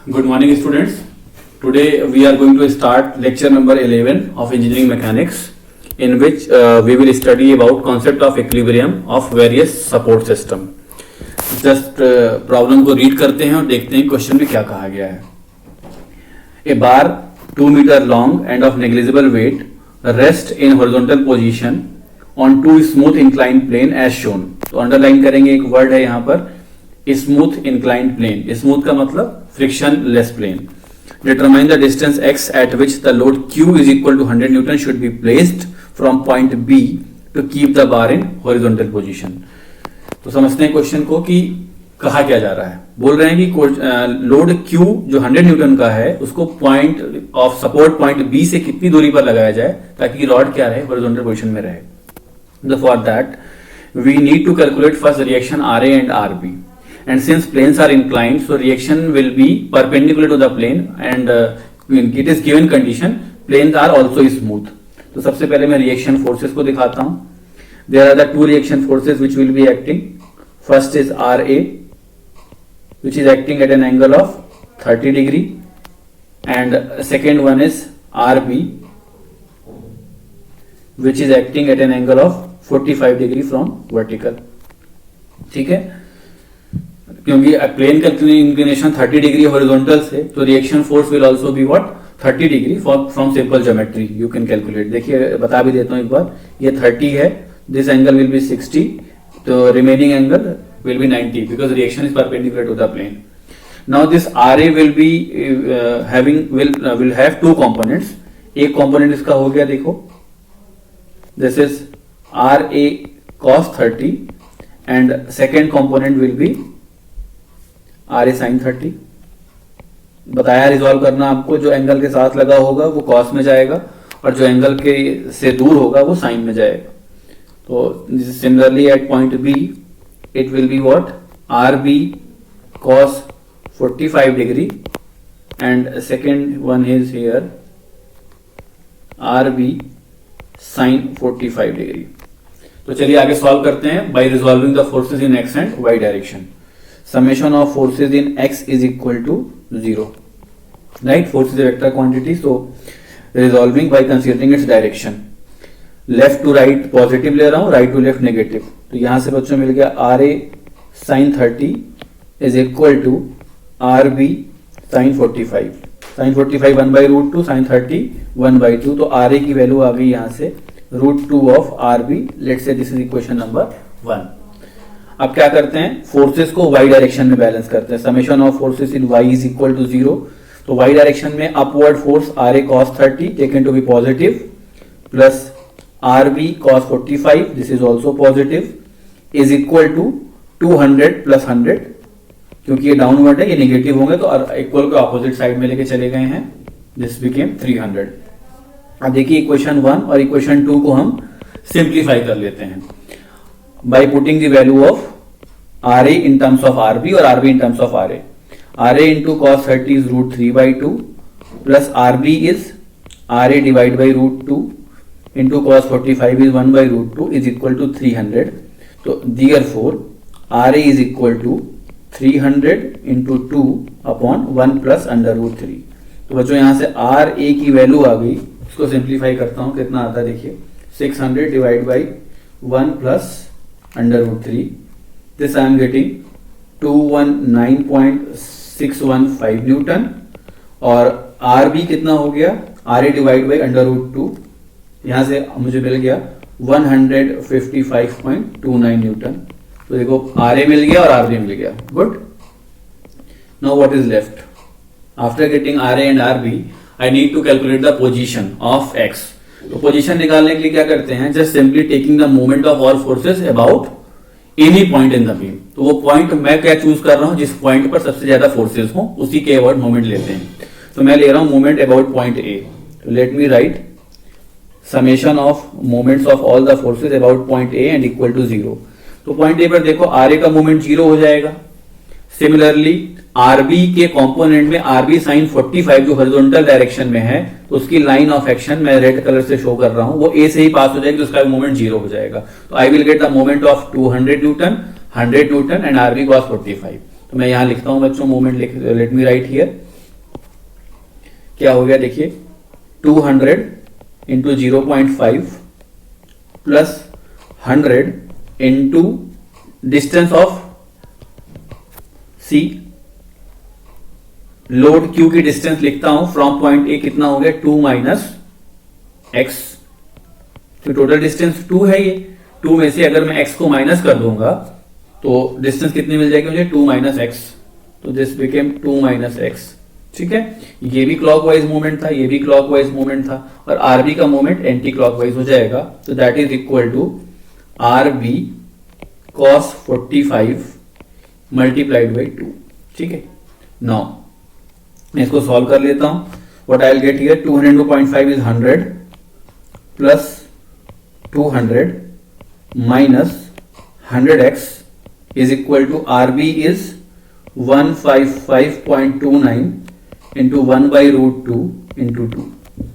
Good morning, students. Today we are going to start lecture number 11 of engineering mechanics, in which we will study about concept of equilibrium of various support system. Just problem को read करते हैं और देखते हैं question में क्या कहा गया है. A bar 2 meter long and of negligible weight rest in horizontal position on two smooth inclined plane as shown. तो अंडरलाइन करेंगे, एक वर्ड है यहाँ पर स्मूथ इंक्लाइंड प्लेन. स्मूथ का मतलब frictionless plane. Determine the distance x at which the load Q is equal to 100 Newton should be placed from point B to keep the bar in horizontal position. तो समझते हैं question को कि कहा क्या जा रहा है. बोल रहे हैं कि लोड Q जो 100 न्यूटन का है उसको point of support point B से कितनी दूरी पर लगाया जाए ताकि रॉड क्या रहे, हॉरिजॉन्टल पोजीशन में रहे. For that we need to calculate first reaction RA and RB, and since planes are inclined, so reaction will be perpendicular to the plane, and it is given condition planes are also smooth. तो सबसे पहले मैं reaction forces को दिखाता हूँ. There are the two reaction forces which will be acting. First is RA, which is acting at an angle of 30 degree, and second one is RB, which is acting at an angle of 45 degree from vertical. ठीक है, क्योंकि plane का inclination 30 degree horizontal से, तो reaction force will also be what 30 degree from simple geometry you can calculate. देखिए बता भी देता हूं एक बार, ये 30 है, दिस एंगल विल बी 60, तो remaining angle will be 90 because reaction is perpendicular to the plane. Now this RA will be will have two components. एक कंपोनेंट इसका हो गया, देखो this is RA cos 30 and second component will be RA sin 30. बताया resolve करना आपको, जो angle के साथ लगा होगा वो cos में जाएगा और जो एंगल के से दूर होगा वो sin में जाएगा. तो similarly at point B it will be what RB cos 45 degree and second one is here RB sin 45 degree. तो चलिए आगे सॉल्व करते हैं by resolving the forces in x and y direction. Summation of forces in x is equal to 0, right. Force is vector quantity, so resolving by considering its direction. Left to right positive ले रहा हूं, right to left negative. तो यहां से बच्चों मिल गया RA sin 30 is equal to RB sin 45. sin 45 1 by root 2, sin 30 1 by 2. तो RA की वैल्यू आ गई यहां से √2 of RB. Let's say this is equation number 1. अब क्या करते हैं, फोर्सेस को y डायरेक्शन में बैलेंस करते हैं. Summation of forces in y is equal to 0. तो y डायरेक्शन में upward force RA cos 30 taken to be positive plus RB cos 45 this is also positive is equal to 200 plus 100. क्योंकि ये downward है, ये negative होंगे तो equal को opposite side में लेके चले गए हैं. This became 300. अब देखिए इक्वेशन 1 और इक्वेशन 2 को हम सिंप्लीफाई कर लेते हैं by putting the value of RA in terms of RB और RB in terms of RA. RA into cos 30 is √3/2 plus RB is RA divide by √2 into cos 45 is 1/√2 is equal to 300. तो therefore RA is equal to 300 into 2 upon 1 plus √3. तो बच्चों यहां से RA की value आ गई, उसको simplify करता हूं, कितना आता है देखिए 600 divide by 1 plus √3. This I am getting 219.615 Newton. और RB कितना हो गया, RA डिवाइड बाई √2, यहां से मुझे मिल गया 155.29 न्यूटन. तो देखो RA मिल गया और RB मिल गया. Good. Now what is left after getting RA and RB, I need to calculate the position of x. तो पोजीशन निकालने के लिए क्या करते हैं, just simply taking the moment of all forces about any point in the beam. तो वो point मैं क्या चूज कर रहा हूं, जिस पॉइंट पर सबसे ज्यादा फोर्सेस हो उसी के अबाउट मोमेंट लेते हैं. तो मैं ले रहा हूं मोमेंट अबाउट पॉइंट A. तो let me write summation of moments of all the forces about point A and equal to 0. तो पॉइंट A पर देखो RA का मोमेंट 0 हो जाएगा. सिमिलरली RB के कंपोनेंट में RB sin 45 जो हॉरिजॉन्टल डायरेक्शन में है, तो उसकी लाइन ऑफ एक्शन मैं रेड कलर से शो कर रहा हूं, वो A से ही पास हो जाएगी, तो उसका मोमेंट 0 हो जाएगा. तो I will get the moment of 200 newton 100 newton and RB cos 45. तो मैं यहां लिखता हूं बच्चों moment, let me write here क्या हो गया देखिए, 200 into 0.5 plus 100 into distance of C, load Q की डिस्टेंस लिखता हूं फ्रॉम पॉइंट ए, कितना हो गया 2 माइनस एक्स, तो टोटल डिस्टेंस 2 है ये, 2 में से अगर मैं x को माइनस कर दूंगा तो डिस्टेंस कितनी मिल जाएगी मुझे, 2 माइनस एक्स, तो दिस बिकेम 2 माइनस एक्स। ठीक है, ये भी क्लॉकवाइज मूवमेंट था, ये भी क्लॉकवाइज मूवमेंट था, और आरबी का मूवमेंट एंटी क्लॉकवाइज हो जाएगा, तो that is equal to RB cos 45 multiplied by 2। ठीक है, नाउ मैं इसको सॉल्व कर लेता हूं, what I will get here, 202.5 is 100 plus 200 minus 100x is equal to RB is 155.29 into 1 by root 2 into 2,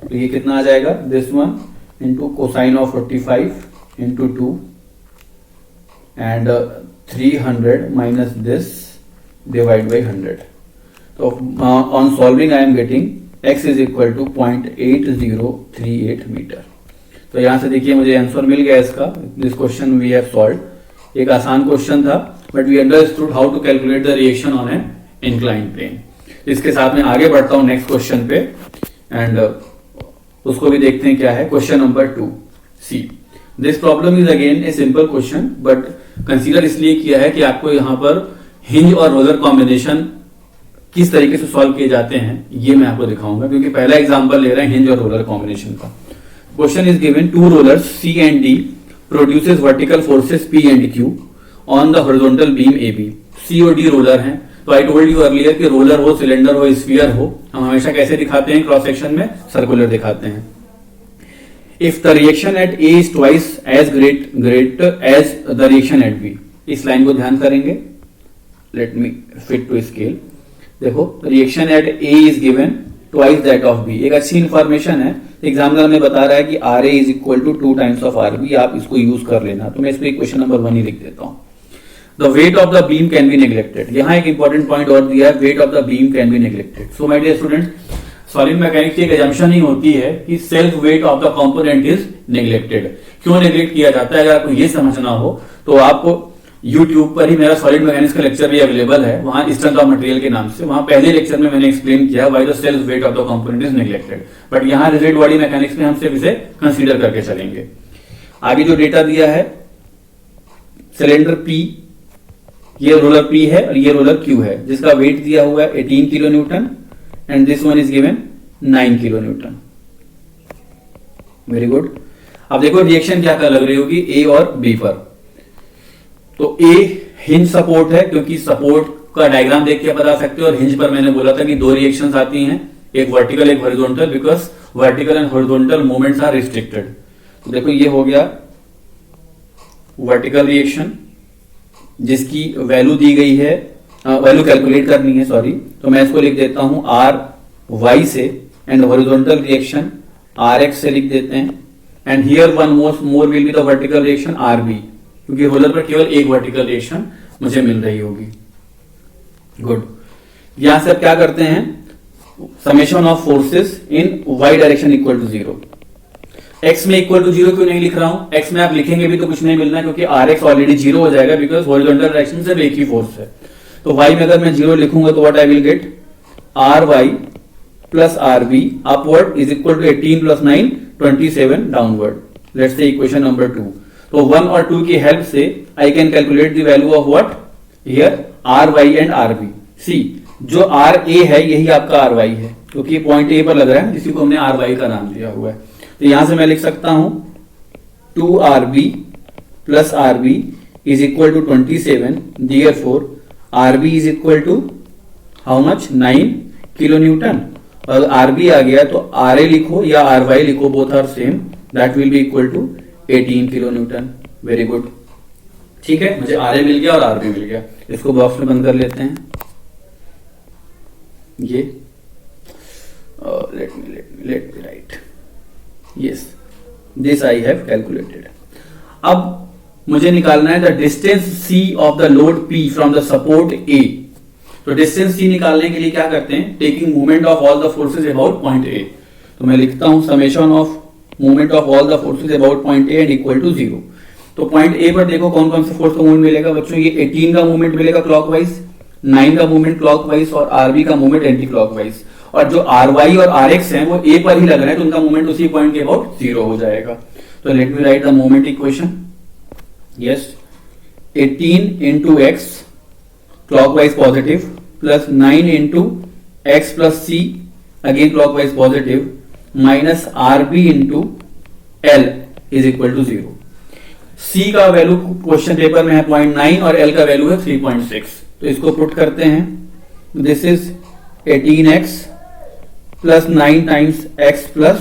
तो ये कितना आ जाएगा, this one into cosine of 45 into 2 and 300 minus this divide by 100, तो on solving I am getting x is equal to 0.8038 metre. तो यहां से देखिए मुझे आंसर मिल गया इसका, this question we have solved, एक आसान क्वेश्चन था but we understood how to calculate the reaction on an incline plane. इसके साथ में आगे बढ़ता हूं नेक्स्ट क्वेश्चन पे एंड उसको भी देखते हैं क्या है। Question number 2 C, this problem is again a simple question but consider इसलिए किया है कि आपको यहां पर हिंज और रोलर कॉम्बिनेशन किस तरीके से सॉल्व किए जाते हैं ये मैं आपको दिखाऊंगा, क्योंकि पहला एग्जांपल ले रहे हैं हिंज और रोलर कॉम्बिनेशन का। Question is given, two rollers C and D produces vertical forces P and Q on the horizontal beam AB। C और D रोलर हैं, तो आई टोल्ड यू अर्लियर कि रोलर हो, सिलेंडर हो, sphere हो, हम हमेशा कैसे दिखाते हैं, क्रॉस सेक्शन में सर्कुलर दिखाते हैं। If the reaction at A is twice as great as the reaction at B, इस लाइन को ध्यान करेंगे, let me fit to scale. देखो reaction at A is given twice that of B, एक अच्छी इंफॉर्मेशन है, एग्जामिनर में बता रहा है कि RA is equal to 2 times of RB, आप इसको यूज कर लेना, तो मैं इसको इक्वेशन नंबर 1 ही लिख देता हूं। The weight of the beam can be neglected, यहां एक इंपॉर्टेंट पॉइंट और दिया है, weight of the beam can be neglected. So my dear student, solid mechanics की एक अजम्पशन ही होती है कि self weight of the component is neglected. क्यों नेग्लेक्ट किया जाता है, अगर आपको ये समझना हो तो आपको YouTube पर ही मेरा सॉलिड मैकेनिक्स का लेक्चर भी अवेलेबल है, वहां स्ट्रेंथ ऑफ मटेरियल के नाम से, वहां पहले लेक्चर में मैंने एक्सप्लेन किया why the self weight of the component is neglected, but यहां रिजिड बॉडी मैकेनिक्स में हम सिर्फ इसे कंसीडर करके चलेंगे। आगे जो डेटा दिया है, सिलेंडर P, ये रोलर P है और ये रोलर Q है, जिसका वेट दिया हुआ है 18 kilo Newton and this one is given 9 kilo newton. Very good. अब देखो रिएक्शन क्या कर लग रही होगी A और B पर, तो A हिंज सपोर्ट है, क्योंकि सपोर्ट का डायग्राम देख के बता सकते हो, और हिंज पर मैंने बोला था कि दो रिएक्शंस आती हैं, एक वर्टिकल एक horizontal, because vertical and horizontal movements are restricted. तो देखो ये हो गया वर्टिकल रिएक्शन जिसकी वैल्यू दी गई है, वैल्यू कैलकुलेट करनी है, सॉरी, तो मैं इसको लिख देता हूं RY से, एंड हॉरिजॉन्टल रिएक्शन RX से लिख देते हैं, and here one more will be the vertical reaction RB, क्योंकि रोलर पर केवल एक वर्टिकल रिएक्शन मुझे मिल रही होगी। गुड। यहां से अब क्या करते हैं, summation of forces in y direction equal to 0। x में इक्वल टू 0 क्यों नहीं लिख रहा हूं, x में आप लिखेंगे भी तो कुछ नहीं मिलना है, क्योंकि rx ऑलरेडी 0 हो जाएगा, बिकॉज हॉरिजॉन्टल डायरेक्शन से एक ही फोर्स है। तो y में अगर मैं 0 लिखूंगा तो what I will get, ry plus rb upward is equal to 18 plus 9 27 downward. Let's say equation number 2, तो 1 और 2 की हेल्प से I can calculate the value of what here RY and RB। See, जो RA है यही आपका RY है, क्योंकि पॉइंट A पर लग रहा है, इसी को हमने RY का नाम दिया हुआ है। तो यहां से मैं लिख सकता हूं 2RB plus RB is equal to 27, therefore RB is equal to how much, 9 kilo newton. और RB आ गया तो RA लिखो या RY लिखो, both are same, that will be equal to 18 kilo newton. Very good, ठीक है, मुझे RA मिल गया और RB मिल गया। इसको बॉक्स में बंद कर लेते हैं, ये let me write, yes, this I have calculated. अब मुझे निकालना है the distance C of the load P from the support A। तो डिस्टेंस सी निकालने के लिए क्या करते हैं, taking movement of all the forces about point A. तो मैं लिखता हूं summation of movement of all the forces about point A and equal to 0। तो पॉइंट ए पर देखो कौन कौन से फोर्स का मूवमेंट मिलेगा बच्चों, ये 18 का मूवमेंट मिलेगा क्लॉकवाइज, 9 का मूवमेंट क्लॉकवाइज और आरबी का मूवमेंट एंटी क्लॉकवाइज। और जो आर वाई और आर एक्स है वो ए पर ही लग रहे हैं, तो उनका मूवमेंट उसी पॉइंट के अबाउट 0 हो जाएगा। तो let me write the movement equation. Yes, 18 into x clockwise positive plus 9 into x plus C again clockwise positive minus R B into L is equal to 0। C का value question paper में है 0.9 और L का value है 3.6। तो इसको put करते हैं, this is 18x plus 9 times x plus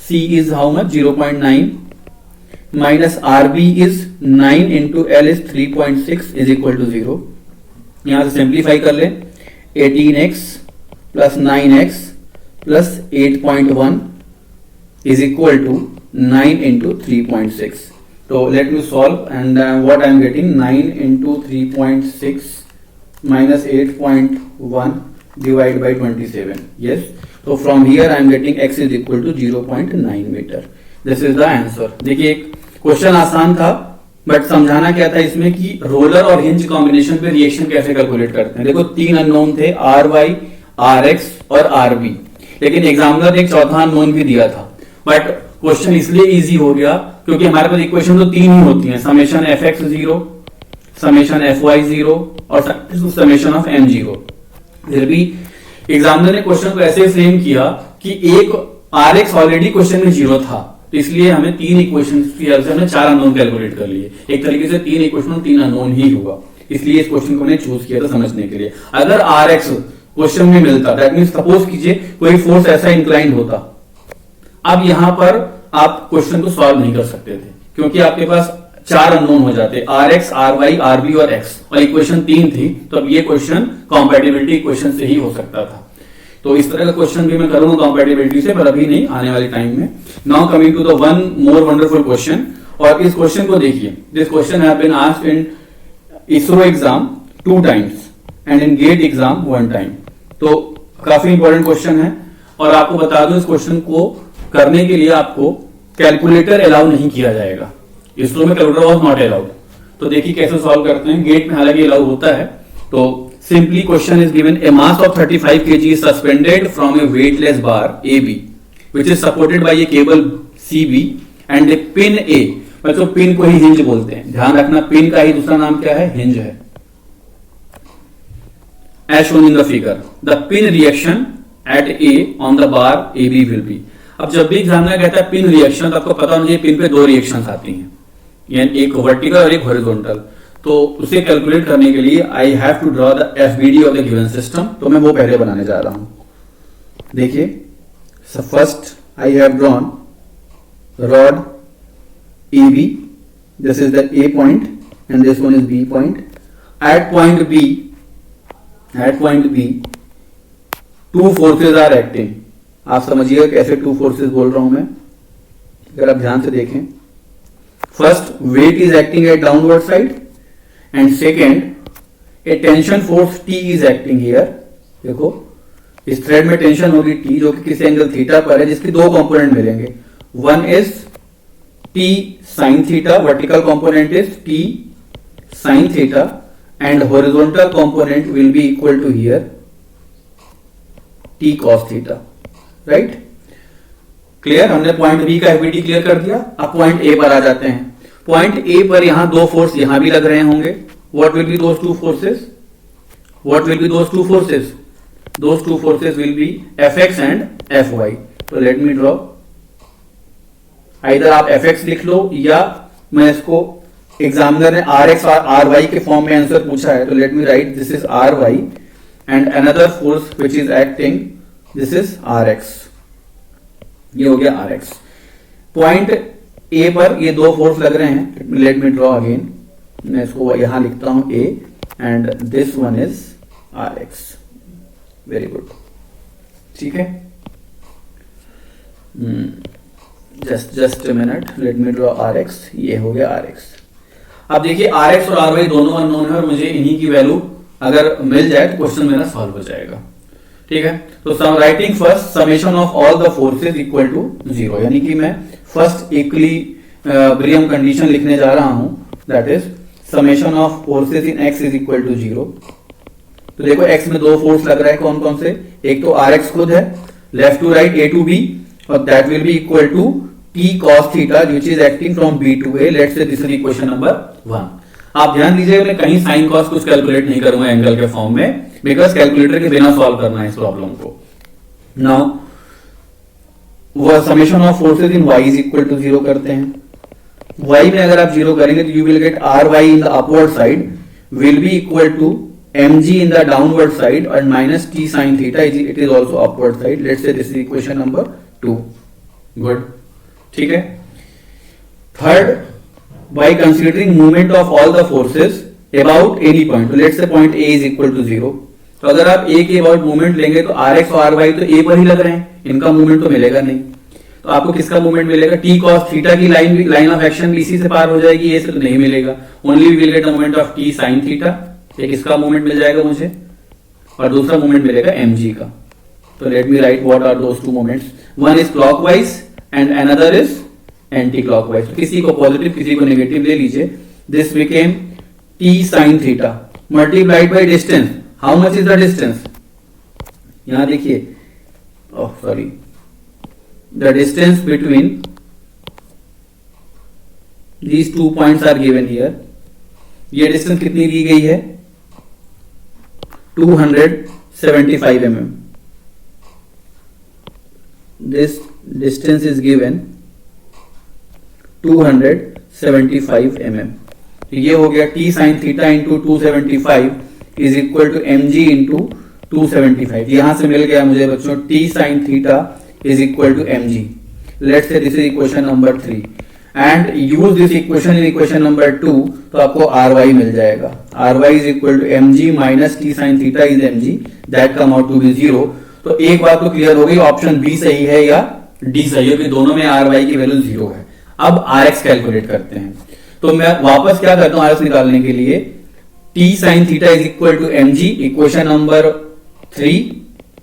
c is how much 0.9 minus rb is 9 into L is 3.6 is equal to 0। यहां से सिंप्लीफाई कर ले, 18x plus 9x plus 8.1 is equal to 9 into 3.6। तो let me solve and what I am getting, 9 into 3.6 minus 8.1 divided by 27. Yes. So from here I am getting x is equal to 0.9 meter. This is the answer. देखिए question आसान था but समझाना क्या था इसमें कि roller और hinge combination पे रिएक्शन कैसे कैलकुलेट करते हैं। देखो 3 अननोन थे, आर वाई, आर एक्स और आर बी, लेकिन एग्जामिनर ने एक चौथा अननोन भी दिया था। बट क्वेश्चन इसलिए इजी हो गया क्योंकि हमारे पास इक्वेशन तो 3 ही होती हैं, summation F X 0, summation F Y 0 और समेशन ऑफ एम 0। फिर भी एग्जामिनर ने क्वेश्चन को ऐसे फ्रेम किया कि एक आर एक्स ऑलरेडी क्वेश्चन में 0 था, तो इसलिए हमें 3 इक्वेशन की हेल्प से हमने 4 अननोन कैलकुलेट कर लिए। एक तरीके से 3 इक्वेशन 3 अननोन ही हुआ, इसलिए इस क्वेश्चन को हमने चूज किया था समझने के लिए। अगर आर एक्स क्वेश्चन में मिलता, दैट मीन सपोज कीजिए कोई फोर्स ऐसा इंक्लाइंड होता, अब यहां पर आप क्वेश्चन को सॉल्व नहीं कर सकते थे क्योंकि आपके पास 4 अननोन हो जाते, R X, R Y, R B और एक्स, और इक्वेशन 3 थी, तो अब ये क्वेश्चन कॉम्पैटिबिलिटी इक्वेशन से ही हो सकता था। तो इस तरह का क्वेश्चन भी मैं करूंगा कॉम्पैटिबिलिटी से, पर अभी नहीं, आने वाले टाइम में। Now coming to the one more wonderful question, और इस क्वेश्चन को देखिए, this question have been asked in ISRO exam 2 times and in GATE exam 1 time. तो काफी इंपॉर्टेंट क्वेश्चन है, और आपको बता दूं इस क्वेश्चन को करने के लिए आपको कैलकुलेटर अलाउ नहीं किया जाएगा, इसरो में कैलकुलेटर वॉज नॉट अलाउड। तो देखिए कैसे सॉल्व करते हैं, गेट में हालांकि अलाउ होता है। तो simply question is given, a mass of 35 kg is suspended from a weightless bar A B which is supported by a cable C B and a pin A. बच्चों pin को ही hinge बोलते हैं, ध्यान रखना, pin का ही दूसरा नाम क्या है, हिंज है। As shown in the figure, the pin reaction at A on the bar A B will be. अब जब भी एग्जामिनर कहता है पिन रिएक्शन, तो आपको पता होना चाहिए पिन पे 2 रिएक्शंस आती हैं, यानी एक वर्टिकल और एक हॉरिजॉन्टल। तो उसे कैलकुलेट करने के लिए I have to draw the FBD of the given system, तो मैं वो पहले बनाने जा रहा हूं। देखिए, first I have drawn rod A B, this is the A point and this one is B point. At point B 2 forces are acting. आप समझिएगा कैसे 2 फोर्सेज बोल रहा हूं मैं, अगर आप ध्यान से देखें। First, weight is acting at downward side, and second, a tension force T is acting here. देखो इस थ्रेड में टेंशन होगी T, जो कि किसी एंगल थीटा पर है, जिसके 2 कंपोनेंट मिलेंगे। One is T sine theta, vertical component is T sine theta, and horizontal component will be equal to here T cos theta, right. Clear, हमने पॉइंट बी का एफबीडी क्लियर कर दिया। अब point A पर आ जाते हैं। Point A पर यहां 2 फोर्स यहां भी लग रहे होंगे। What will be those 2 forces? What will be those 2 forces? Those 2 forces will be F X and F Y. तो लेट मी ड्रॉ, आइदर आप एफ एक्स लिख लो या मैं इसको, एग्जामिनर ने आर एक्स और आर वाई के फॉर्म में आंसर पूछा है, तो let me write this is R Y and another force which is acting, this is R X. ये हो गया आर एक्स। पॉइंट ए पर ये 2 फोर्स लग रहे हैं, लेट मी ड्रॉ अगेन, मैं इसको यहां लिखता हूं A and this one is R X. Very good, ठीक है। Just minute, let me draw R X. ये हो गया आर एक्स। अब देखिए आर एक्स और आर वाई दोनों अननोन है और मुझे इन्हीं की वैल्यू अगर मिल जाए तो क्वेश्चन मेरा सॉल्व हो जाएगा। ठीक है, तो writing first summation of all the forces equal to 0, यानी कि मैं फर्स्ट इक्विलिब्रियम कंडीशन लिखने जा रहा हूं, that is summation of forces in x is equal to 0। तो देखो x में दो फोर्स लग रहा है, कौन कौन से, एक तो rx खुद है, left to right a to b, और that will be equal to t cos theta which is acting from b to a। Let's say this is equation number 1। आप ध्यान दीजिएगा मैं कहीं साइन कॉस कुछ कैलकुलेट नहीं करूंगा एंगल के फॉर्म में, बिकॉज कैलकुलेटर के बिना सॉल्व करना है इस प्रॉब्लम को। नाउ वह summation of forces in y is equal to 0 करते हैं। y में अगर आप 0 करेंगे तो you will get ry in the upward side will be equal to mg in the downward side and minus t sin theta, it is also upward side. Let's say this is equation number 2. Good. ठीक है। Third, by considering movement of all the forces about any point, so let's say point A is equal to 0. तो अगर आप A के about movement लेंगे तो Rx और Ry तो A पर ही लग रहे हैं, इनका movement तो मिलेगा नहीं। तो आपको किसका मूवमेंट मिलेगा, t cos थीटा की लाइन ऑफ एक्शन BC से पार हो जाएगी, A से तो नहीं मिलेगा। Only we will get the moment of t sin theta, एक इसका मूवमेंट मिल जाएगा मुझे और दूसरा मूवमेंट मिलेगा mg का। तो let me write what are those two movements, one is clockwise and another is anticlockwise. तो किसी को पॉजिटिव किसी को नेगेटिव ले लीजिए। This became t sin theta multiplied by distance. How much is the distance, यहां देखिए, oh sorry, the distance between these two points are given here. ये डिस्टेंस कितनी दी गई है, 275 mm. This distance is given 275 mm. ये हो गया t sin theta into 275 is equal to mg into 275। यहां से मिल गया मुझे बच्चों t sin theta is equal to mg। Let's say this is equation number 3 and use this equation in equation number 2, तो आपको ry मिल जाएगा। ry is equal to mg minus t sin theta is mg, that come out to be 0। तो एक बात तो clear हो गई, ऑप्शन बी सही है या डी सही है, कि दोनों में ry की वैल्यू 0 है। अब rx कैलकुलेट करते हैं। तो मैं वापस क्या करता हूं rx निकालने के लिए, t sin theta is equal to mg, equation number 3,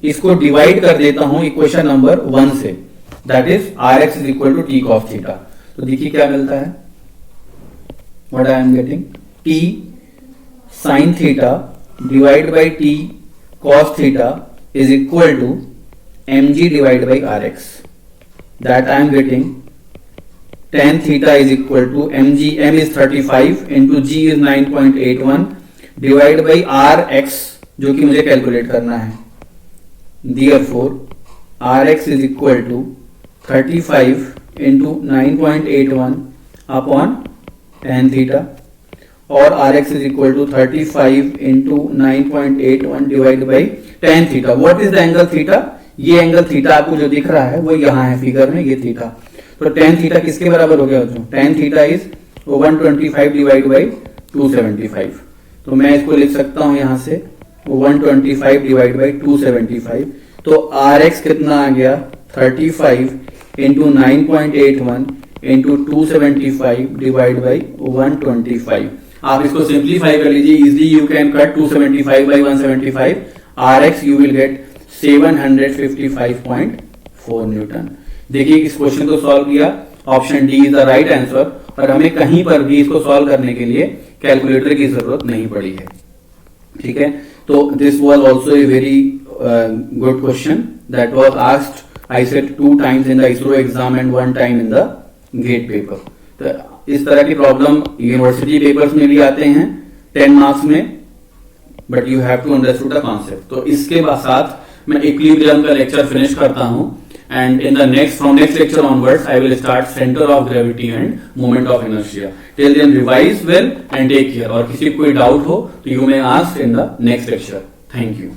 इसको डिवाइड कर देता हूं इक्वेशन नंबर 1 से, that is rx is equal to t cos theta. तो देखिए क्या मिलता है, what I am getting, t sin थीटा divide by t cos theta is equal to mg divide by rx, that I am getting tan theta is equal to mg, m is 35 into g is 9.81 divide by rx, जो कि मुझे calculate करना है। Therefore rx is equal to 35 into 9.81 upon tan theta, और rx is equal to 35 into 9.81 divide by tan theta. What is the angle theta, ये angle theta आपको जो दिख रहा है वो यहाँ है फिगर में, ये थीटा। तो tan थीटा किसके बराबर हो गया बच्चों, tan theta is 125 divide by 275। तो मैं इसको लिख सकता हूं यहां से 125 डिवाइड बाई 275। तो rx कितना आ गया, 35 इंटू 9.81 इंटू 275 डिवाइड बाई 125। आप इसको सिंप्लीफाई कर लीजिए, easily you can cut 275 by 175, rx you will gate 755.4 Newton. देखिए इस क्वेश्चन को सॉल्व किया, option D is the right answer, और हमें कहीं पर भी इसको सॉल्व करने के लिए कैलकुलेटर की जरूरत नहीं पड़ी है। ठीक है, तो this was also a very good question that was asked I said 2 times in the ISRO exam and 1 time in the GATE paper. तो इस तरह की प्रॉब्लम यूनिवर्सिटी पेपर्स में भी आते हैं 10 मार्क्स में, but you have to understood the concept. तो इसके बाद साथ मैं इक्विलिब्रियम का लेक्चर फिनिश करता हूं, and in the from next lecture onwards I will start centre of gravity and moment of inertia. Till then revise well and take care, और किसी को कोई डाउट हो तो you may ask in the next lecture. Thank you.